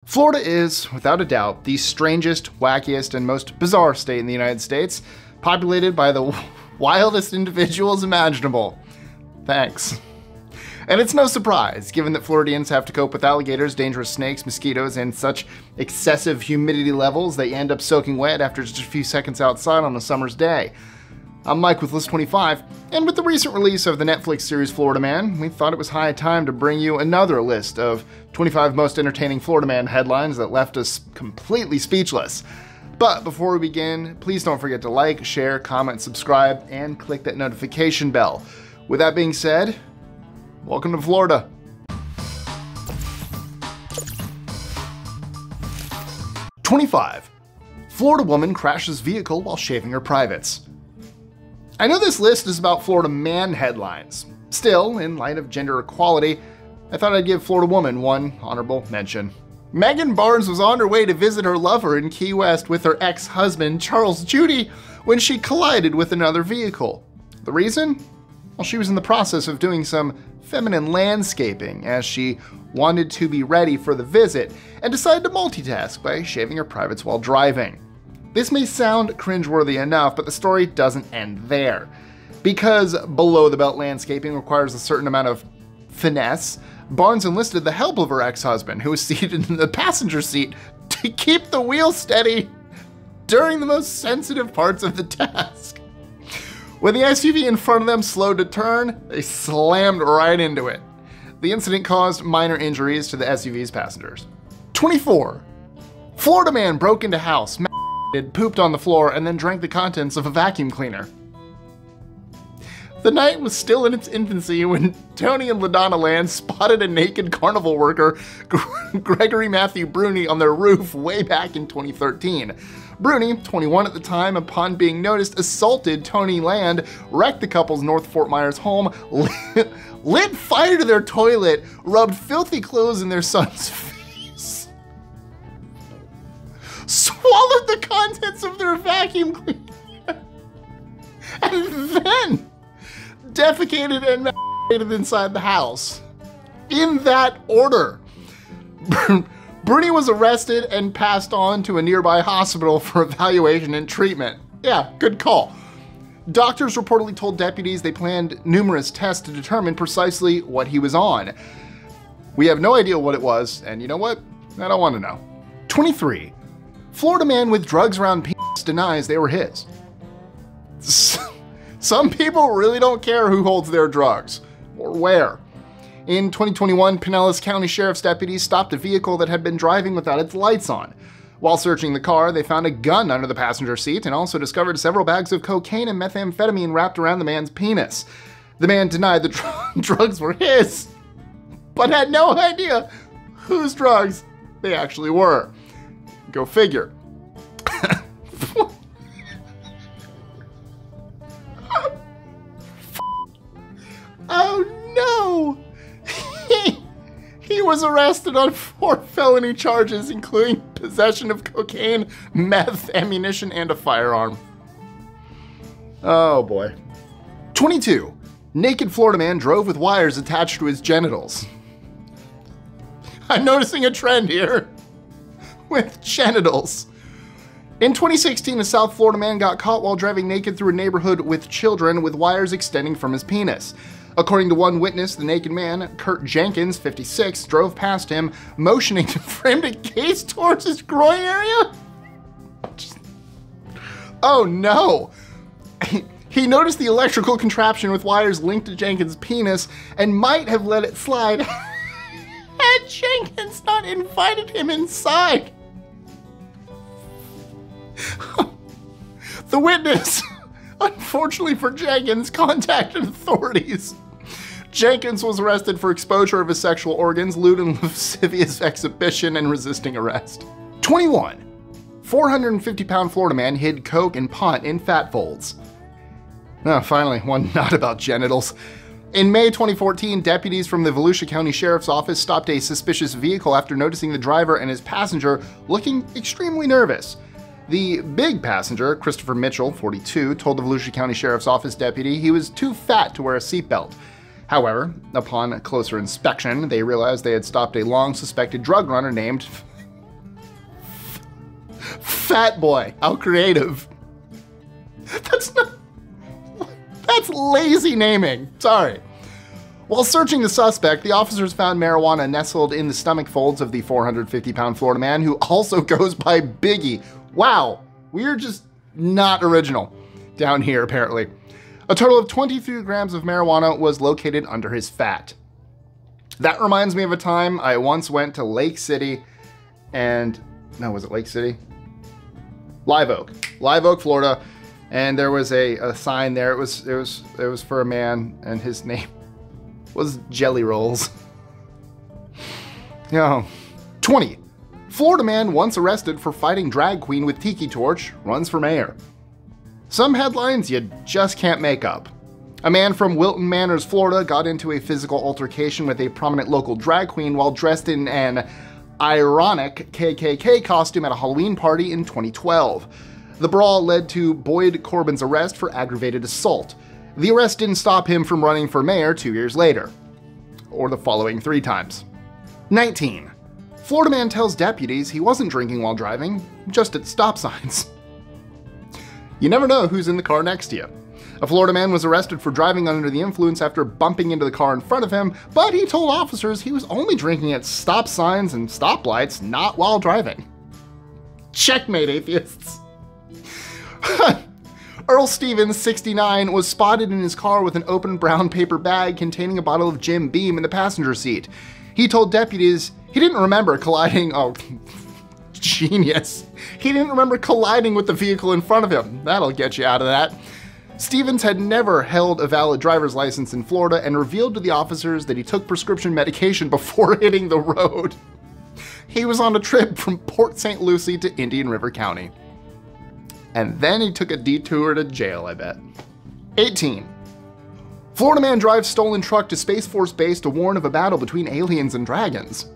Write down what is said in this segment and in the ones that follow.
Florida is, without a doubt, the strangest, wackiest, and most bizarre state in the United States, populated by the wildest individuals imaginable. Thanks. And it's no surprise, given that Floridians have to cope with alligators, dangerous snakes, mosquitoes, and such excessive humidity levels that you end up soaking wet after just a few seconds outside on a summer's day. I'm Mike with List 25, and with the recent release of the Netflix series Florida Man, we thought it was high time to bring you another list of 25 most entertaining Florida Man headlines that left us completely speechless. But before we begin, please don't forget to like, share, comment, subscribe, and click that notification bell. With that being said, welcome to Florida. #25. Florida woman crashes vehicle while shaving her privates. I know this list is about Florida man headlines. Still, in light of gender equality, I thought I'd give Florida woman one honorable mention. Megan Barnes was on her way to visit her lover in Key West with her ex-husband, Charles Judy, when she collided with another vehicle. The reason? Well, she was in the process of doing some feminine landscaping as she wanted to be ready for the visit and decided to multitask by shaving her privates while driving. This may sound cringeworthy enough, but the story doesn't end there. Because below-the-belt landscaping requires a certain amount of finesse, Barnes enlisted the help of her ex-husband, who was seated in the passenger seat, to keep the wheel steady during the most sensitive parts of the task. When the SUV in front of them slowed to turn, they slammed right into it. The incident caused minor injuries to the SUV's passengers. #24. Florida man broke into house, pooped on the floor, and then drank the contents of a vacuum cleaner. The night was still in its infancy when Tony and LaDonna Land spotted a naked carnival worker, Gregory Matthew Bruni, on their roof way back in 2013. Bruni, 21 at the time, upon being noticed, assaulted Tony Land, wrecked the couple's North Fort Myers home, lit fire to their toilet, rubbed filthy clothes in their son's face, swallowed the contents of their vacuum cleaner, and then defecated and masturbated inside the house. In that order. Bruni was arrested and passed on to a nearby hospital for evaluation and treatment. Yeah, good call. Doctors reportedly told deputies they planned numerous tests to determine precisely what he was on. We have no idea what it was, and you know what? I don't want to know. #23. Florida man with drugs around penis denies they were his. Some people really don't care who holds their drugs, or where. In 2021, Pinellas County Sheriff's deputies stopped a vehicle that had been driving without its lights on. While searching the car, they found a gun under the passenger seat and also discovered several bags of cocaine and methamphetamine wrapped around the man's penis. The man denied the drugs were his, but had no idea whose drugs they actually were. Go figure. Oh no! He was arrested on 4 felony charges, including possession of cocaine, meth, ammunition, and a firearm. Oh boy. #22. Naked Florida man drove with wires attached to his genitals. I'm noticing a trend here with genitals. In 2016, a South Florida man got caught while driving naked through a neighborhood with children with wires extending from his penis. According to one witness, the naked man, Kurt Jenkins, 56, drove past him, motioning for him to gaze towards his groin area. Oh no! He noticed the electrical contraption with wires linked to Jenkins' penis and might have let it slide had Jenkins not invited him inside. The witness, unfortunately for Jenkins, contacted authorities. Jenkins was arrested for exposure of his sexual organs, lewd and lascivious exhibition, and resisting arrest. #21. 450-pound Florida man hid coke and pot in fat folds. Oh, finally, one not about genitals. In May 2014, deputies from the Volusia County Sheriff's Office stopped a suspicious vehicle after noticing the driver and his passenger looking extremely nervous. The big passenger, Christopher Mitchell, 42, told the Volusia County Sheriff's Office deputy he was too fat to wear a seatbelt. However, upon closer inspection, they realized they had stopped a long-suspected drug runner named Fat boy. How creative. That's lazy naming. Sorry. While searching the suspect, the officers found marijuana nestled in the stomach folds of the 450-pound Florida man who also goes by Biggie. Wow, we're just not original down here, apparently. A total of 23 grams of marijuana was located under his fat. That reminds me of a time I once went to Lake City was it Lake City? Live Oak, Florida. And there was a sign there. It was for a man, and his name was Jelly Rolls. 20. Florida man once arrested for fighting drag queen with tiki torch runs for mayor. Some headlines you just can't make up. A man from Wilton Manors, Florida got into a physical altercation with a prominent local drag queen while dressed in an ironic KKK costume at a Halloween party in 2012. The brawl led to Boyd Corbin's arrest for aggravated assault. The arrest didn't stop him from running for mayor 2 years later. Or the following 3 times. 19. Florida man tells deputies he wasn't drinking while driving, just at stop signs. You never know who's in the car next to you. A Florida man was arrested for driving under the influence after bumping into the car in front of him, but he told officers he was only drinking at stop signs and stoplights, not while driving. Checkmate, atheists. Earl Stevens, 69, was spotted in his car with an open brown paper bag containing a bottle of Jim Beam in the passenger seat. He told deputies he didn't remember colliding. Oh, genius. He didn't remember colliding with the vehicle in front of him. That'll get you out of that. Stevens had never held a valid driver's license in Florida and revealed to the officers that he took prescription medication before hitting the road. He was on a trip from Port St. Lucie to Indian River County. And then he took a detour to jail, I bet. 18. Florida man drives stolen truck to Space Force base to warn of a battle between aliens and dragons.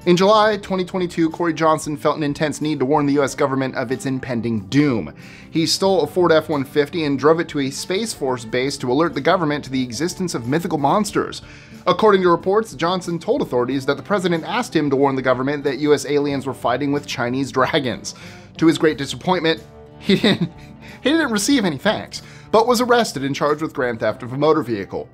In July 2022, Corey Johnson felt an intense need to warn the US government of its impending doom. He stole a Ford F-150 and drove it to a Space Force base to alert the government to the existence of mythical monsters. According to reports, Johnson told authorities that the president asked him to warn the government that US aliens were fighting with Chinese dragons. To his great disappointment, he didn't receive any thanks, but was arrested and charged with grand theft of a motor vehicle.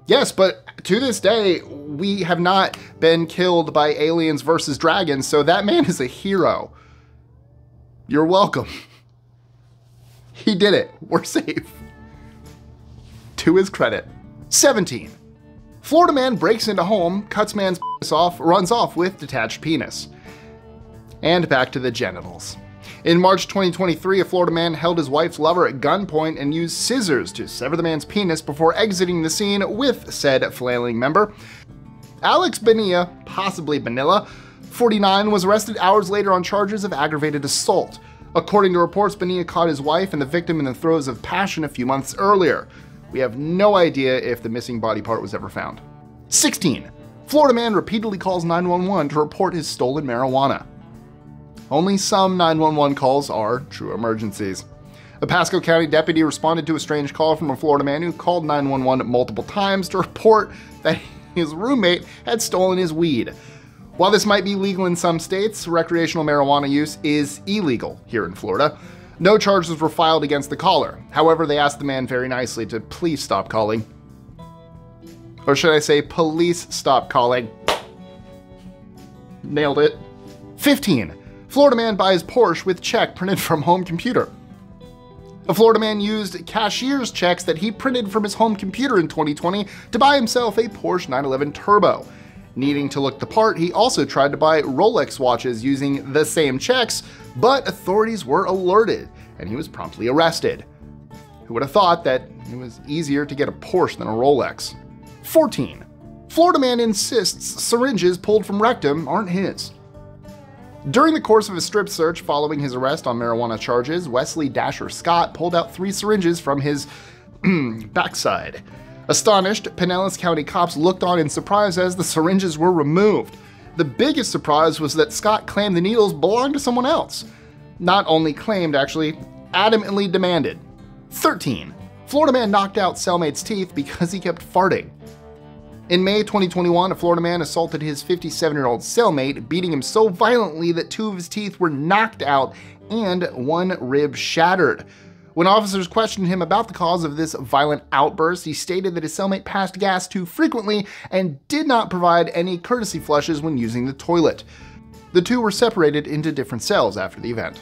Yes, but to this day, we have not been killed by aliens versus dragons, so that man is a hero. You're welcome. He did it. We're safe. To his credit. 17. Florida man breaks into home, cuts man's penis off, runs off with detached penis. And back to the genitals. In March 2023, a Florida man held his wife's lover at gunpoint and used scissors to sever the man's penis before exiting the scene with said flailing member. Alex Bonilla, possibly Bonilla, 49, was arrested hours later on charges of aggravated assault. According to reports, Bonilla caught his wife and the victim in the throes of passion a few months earlier. We have no idea if the missing body part was ever found. 16. Florida man repeatedly calls 911 to report his stolen marijuana. Only some 911 calls are true emergencies. A Pasco County deputy responded to a strange call from a Florida man who called 911 multiple times to report that his roommate had stolen his weed. While this might be legal in some states, recreational marijuana use is illegal here in Florida. No charges were filed against the caller. However, they asked the man very nicely to please stop calling. Or should I say, police stop calling. Nailed it. 15. Florida man buys Porsche with check printed from home computer. A Florida man used cashier's checks that he printed from his home computer in 2020 to buy himself a Porsche 911 Turbo. Needing to look the part, he also tried to buy Rolex watches using the same checks, but authorities were alerted and he was promptly arrested. Who would have thought that it was easier to get a Porsche than a Rolex? 14. Florida man insists syringes pulled from rectum aren't his. During the course of a strip search following his arrest on marijuana charges, Wesley Dasher Scott pulled out 3 syringes from his backside. Astonished, Pinellas County cops looked on in surprise as the syringes were removed. The biggest surprise was that Scott claimed the needles belonged to someone else. Not only claimed, actually, adamantly demanded. 13. Florida man knocked out cellmate's teeth because he kept farting. In May 2021, a Florida man assaulted his 57-year-old cellmate, beating him so violently that 2 of his teeth were knocked out and 1 rib shattered. When officers questioned him about the cause of this violent outburst, he stated that his cellmate passed gas too frequently and did not provide any courtesy flushes when using the toilet. The 2 were separated into different cells after the event.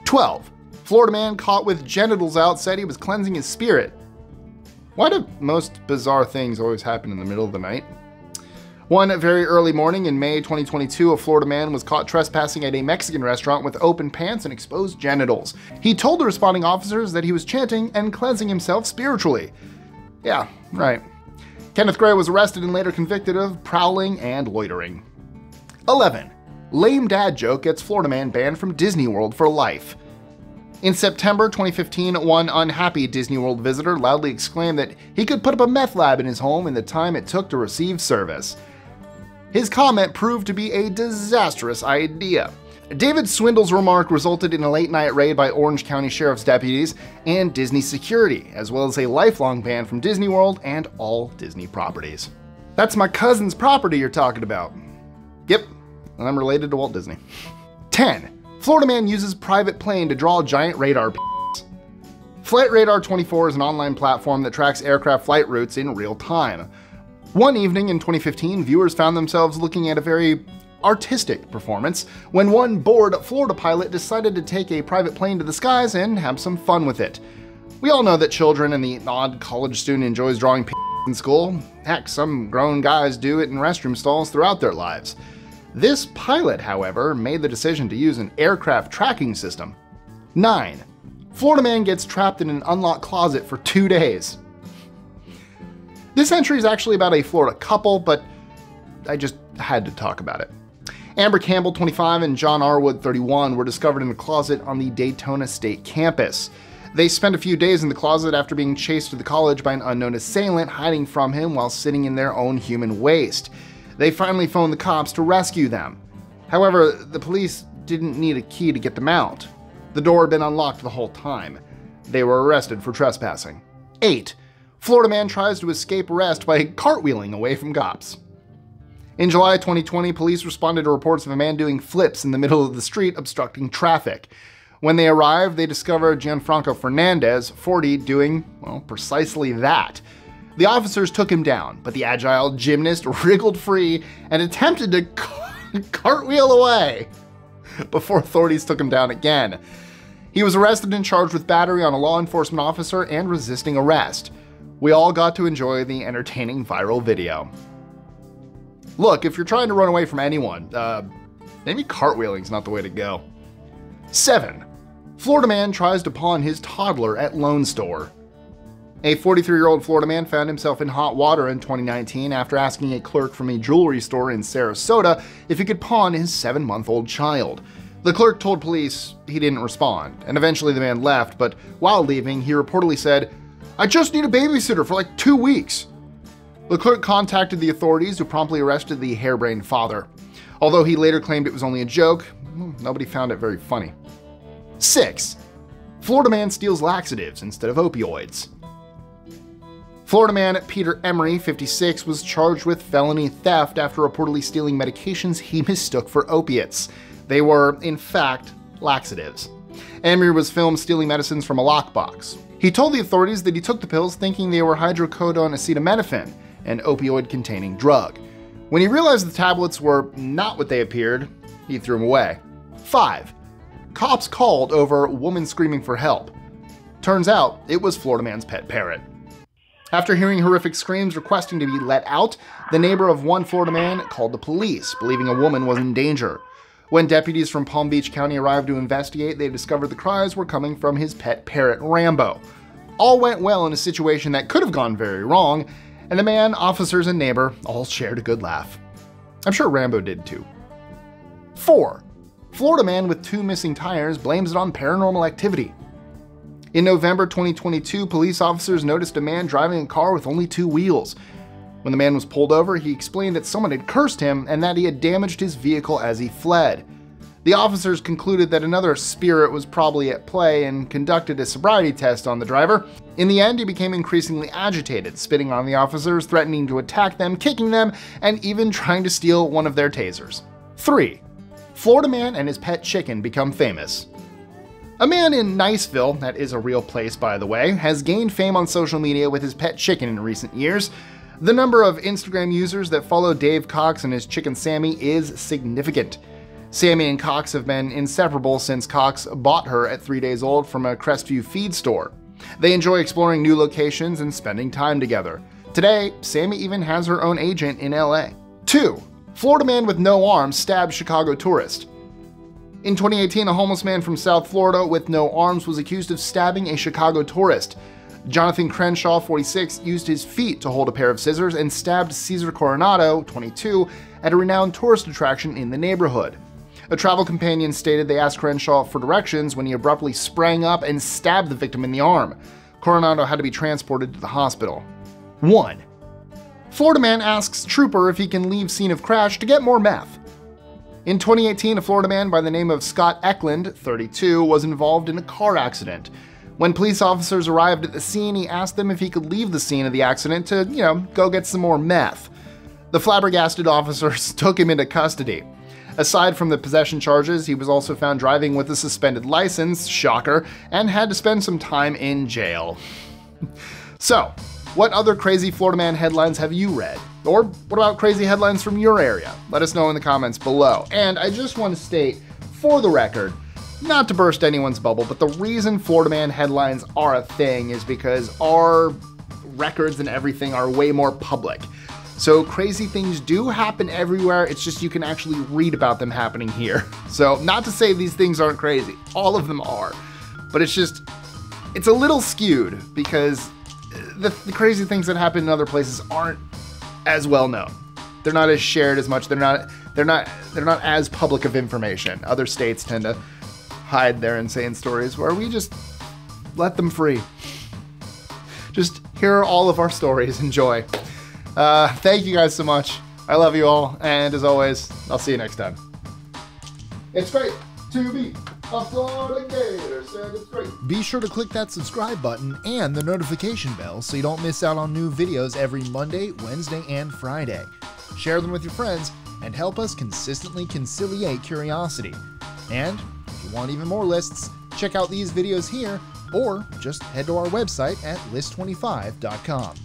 12. Florida man caught with genitals out said he was cleansing his spirit. Why do most bizarre things always happen in the middle of the night? One very early morning in May 2022, a Florida man was caught trespassing at a Mexican restaurant with open pants and exposed genitals. He told the responding officers that he was chanting and cleansing himself spiritually. Yeah, right. Kenneth Gray was arrested and later convicted of prowling and loitering. 11. Lame dad joke gets Florida man banned from Disney World for life. In September 2015, one unhappy Disney World visitor loudly exclaimed that he could put up a meth lab in his home in the time it took to receive service. His comment proved to be a disastrous idea. David Swindle's remark resulted in a late-night raid by Orange County Sheriff's deputies and Disney security, as well as a lifelong ban from Disney World and all Disney properties. That's my cousin's property you're talking about. Yep, and I'm related to Walt Disney. 10. Florida man uses private plane to draw giant radar p***s. Flight Radar 24 is an online platform that tracks aircraft flight routes in real time. One evening in 2015, viewers found themselves looking at a very artistic performance when one bored Florida pilot decided to take a private plane to the skies and have some fun with it. We all know that children and the odd college student enjoys drawing p***s in school. Heck, some grown guys do it in restroom stalls throughout their lives. This pilot, however, made the decision to use an aircraft tracking system. 9. Florida man gets trapped in an unlocked closet for 2 days. This entry is actually about a Florida couple, but I just had to talk about it. Amber Campbell, 25, and John Arwood, 31, were discovered in a closet on the Daytona State campus. They spent a few days in the closet after being chased to the college by an unknown assailant hiding from him while sitting in their own human waste. They finally phoned the cops to rescue them. However, the police didn't need a key to get them out. The door had been unlocked the whole time. They were arrested for trespassing. 8. Florida man tries to escape arrest by cartwheeling away from cops. In July 2020, police responded to reports of a man doing flips in the middle of the street, obstructing traffic. When they arrived, they discovered Gianfranco Fernandez, 40, doing, well, precisely that. The officers took him down, but the agile gymnast wriggled free and attempted to cartwheel away before authorities took him down again. He was arrested and charged with battery on a law enforcement officer and resisting arrest. We all got to enjoy the entertaining viral video. Look, if you're trying to run away from anyone, maybe cartwheeling's not the way to go. 7. Florida man tries to pawn his toddler at loan store. A 43-year-old Florida man found himself in hot water in 2019 after asking a clerk from a jewelry store in Sarasota if he could pawn his 7-month-old child. The clerk told police he didn't respond, and eventually the man left, but while leaving, he reportedly said, "I just need a babysitter for like 2 weeks." The clerk contacted the authorities, who promptly arrested the harebrained father. Although he later claimed it was only a joke, nobody found it very funny. 6. Florida man steals laxatives instead of opioids. Florida man Peter Emery, 56, was charged with felony theft after reportedly stealing medications he mistook for opiates. They were, in fact, laxatives. Emery was filmed stealing medicines from a lockbox. He told the authorities that he took the pills thinking they were hydrocodone acetaminophen, an opioid-containing drug. When he realized the tablets were not what they appeared, he threw them away. 5. Cops called over woman screaming for help. Turns out, it was Florida man's pet parrot. After hearing horrific screams requesting to be let out, the neighbor of one Florida man called the police, believing a woman was in danger. When deputies from Palm Beach County arrived to investigate, they discovered the cries were coming from his pet parrot, Rambo. All went well in a situation that could have gone very wrong, and the man, officers, and neighbor all shared a good laugh. I'm sure Rambo did too. 4. Florida man with 2 missing tires blames it on paranormal activity. In November 2022, police officers noticed a man driving a car with only 2 wheels. When the man was pulled over, he explained that someone had cursed him and that he had damaged his vehicle as he fled. The officers concluded that another spirit was probably at play and conducted a sobriety test on the driver. In the end, he became increasingly agitated, spitting on the officers, threatening to attack them, kicking them, and even trying to steal one of their tasers. 3. Florida man and his pet chicken become famous. A man in Niceville, that is a real place by the way, has gained fame on social media with his pet chicken in recent years. The number of Instagram users that follow Dave Cox and his chicken Sammy is significant. Sammy and Cox have been inseparable since Cox bought her at 3 days old from a Crestview feed store. They enjoy exploring new locations and spending time together. Today, Sammy even has her own agent in LA. 2. Florida man with no arms stabs Chicago tourist. In 2018, a homeless man from South Florida with no arms was accused of stabbing a Chicago tourist. Jonathan Crenshaw, 46, used his feet to hold a pair of scissors and stabbed Cesar Coronado, 22, at a renowned tourist attraction in the neighborhood. A travel companion stated they asked Crenshaw for directions when he abruptly sprang up and stabbed the victim in the arm. Coronado had to be transported to the hospital. 1. Florida man asks trooper if he can leave scene of crash to get more meth. In 2018, a Florida man by the name of Scott Eklund, 32, was involved in a car accident. When police officers arrived at the scene, he asked them if he could leave the scene of the accident to, go get some more meth. The flabbergasted officers took him into custody. Aside from the possession charges, he was also found driving with a suspended license, shocker, and had to spend some time in jail. So, what other crazy Florida man headlines have you read? Or what about crazy headlines from your area? Let us know in the comments below. And I just want to state, for the record, not to burst anyone's bubble, but the reason Florida man headlines are a thing is because our records and everything are way more public. So crazy things do happen everywhere, it's just you can actually read about them happening here. So not to say these things aren't crazy, all of them are. But it's a little skewed because the crazy things that happen in other places aren't as well known. They're not as shared as much, they're not as public of information. Other states tend to hide their insane stories where we just let them free. Just hear all of our stories, enjoy. Thank you guys so much. I love you all, and as always, I'll see you next time. It's great to be a Florida Gator, said it's great. Be sure to click that subscribe button and the notification bell so you don't miss out on new videos every Monday, Wednesday, and Friday. Share them with your friends and help us consistently conciliate curiosity. And if you want even more lists, check out these videos here or just head to our website at list25.com.